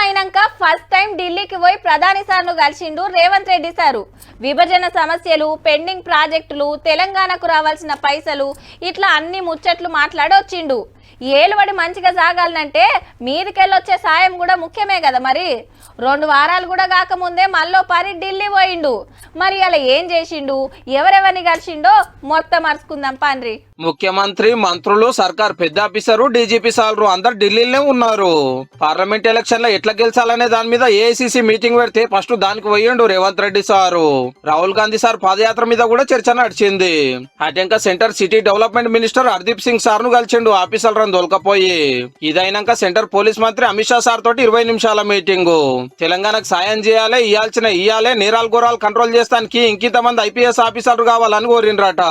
అయినాక first time ఢిల్లీకి పోయి ప్రధాని సార్ను కలిసిండు రేవంత్ రెడ్డి సారు. విభజన సమస్యలు, పెండింగ్ ప్రాజెక్టులు, తెలంగాణకు రావాల్సిన పైసలు ఇట్లా అన్ని ముచ్చట్లు మాట్లాడొచ్చిండు. ఏలుబడి మంచిగా సాగాలంటే మీదికెళ్ళొచ్చే సాయం కూడా ముఖ్యమే కదా. మరి 2 వారాలు కూడా కాకముందే మళ్ళీ పరి ఢిల్లీ పోయిండు. మరి అలా ఏం చేసిండు, ఎవరెవరిని కలిసిండో మొత్తం అరుచుకుందాం పండ్రి. ముఖ్యమంత్రి, మంత్రులు, సర్కార్ పెద్ద ఆఫీసరు, డీజీపీ సార్లు అందరు ఢిల్లీలోనే ఉన్నారు. పార్లమెంట్ ఎలక్షన్ లో ఎట్లా గెలిచాలనే దాని మీద ఏఐసీసీ మీటింగ్ పెడితే ఫస్ట్ దానికి పోయిండు రేవంత్ రెడ్డి సారు. రాహుల్ గాంధీ సార్ పాదయాత్ర మీద కూడా చర్చ నడిచింది. అటెంక centre city development minister Hardeep Singh sir ను కలిసిండు ఆఫీసర్లను దొలకపోయి. ఇదైనాక సెంటర్ పోలీస్ మంత్రి అమిత్ షా సార్ తోటి 20 నిమిషాల మీటింగ్. తెలంగాణకు సాయం చేయాలి, ఇయ్యాలే, నేరాలు ఘోరాలు కంట్రోల్ చేస్తానికి ఇంకింతమంది ఐపీఎస్ ఆఫీసర్లు కావాలని కోరిండ్రట.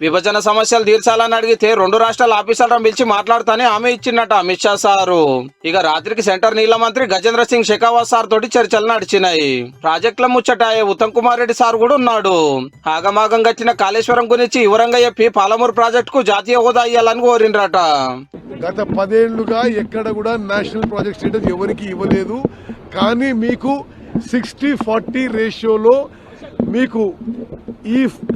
విభజన సమస్యలు తీర్చాలని అడిగితే 2 రాష్ట్రాల ఆఫీసర్లను పిలిచి మాట్లాడుతానే హామీ ఇచ్చిందట అమిత్ షా సారు. ఇక రాత్రికి సెంటర్ నీళ్ల మంత్రి గజేంద్ర సింగ్ షెకావత్ సార్ తోటి చర్చలు నడిచినాయి. ప్రాజెక్టుల ముచ్చట ఉత్తమ్ కుమార్ రెడ్డి సార్ కూడా ఉన్నాడు. ఆగమాగం కట్టిన కాళేశ్వరం గురించి వివరంగా చెప్పి పాలమూరు ప్రాజెక్టు కు జాతీయ హోదా ఇయ్యాలని కోరిండ్రట. గత 10 ఏళ్లుగా ఎక్కడ కూడా నేషనల్ ప్రాజెక్ట్ స్టేటస్ ఎవరికి ఇవ్వలేదు. కానీ మీకు 60-40 రేషియోలో మీకు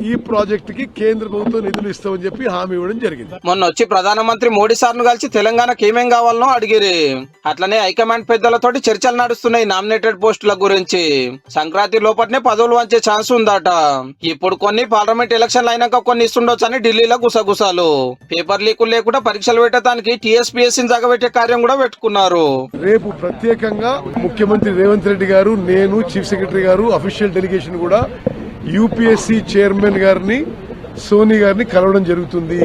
ఈ ప్రాజెక్ట్ కి కేంద్ర ప్రభుత్వం నిధులు ఇస్తామని చెప్పి హామీ ఇవ్వడం జరిగింది. మొన్న వచ్చి ప్రధానమంత్రి మోడీ సార్ ను కలిసి తెలంగాణకి ఏమేం కావాలనో అడిగిరి. అట్లనే హైకమాండ్ పెద్దలతోటి చర్చలు నడుస్తున్నాయి నామినేటెడ్ పోస్టుల గురించి. సంక్రాంతి లోపలనే పదవులు వంచే ఛాన్స్ ఉందట. ఇప్పుడు కొన్ని పార్లమెంట్ ఎలక్షన్లు అయినాక కొన్ని ఇస్తుండొచ్చు అని ఢిల్లీలో గుసగుసాలు. పేపర్ లీకులు లేకుండా పరీక్షలు పెట్టడానికి టీఎస్పీఎస్సీ జగబెట్టే కార్యం కూడా పెట్టుకున్నారు. రేపు ప్రత్యేకంగా ముఖ్యమంత్రి రేవంత్ రెడ్డి గారు, నేను, చీఫ్ సెక్రటరీ గారు, అఫీషియల్ డెలిగేషన్ కూడా యూపీఎస్సీ చైర్మన్ గారిని, సోని గారిని కలవడం జరుగుతుంది.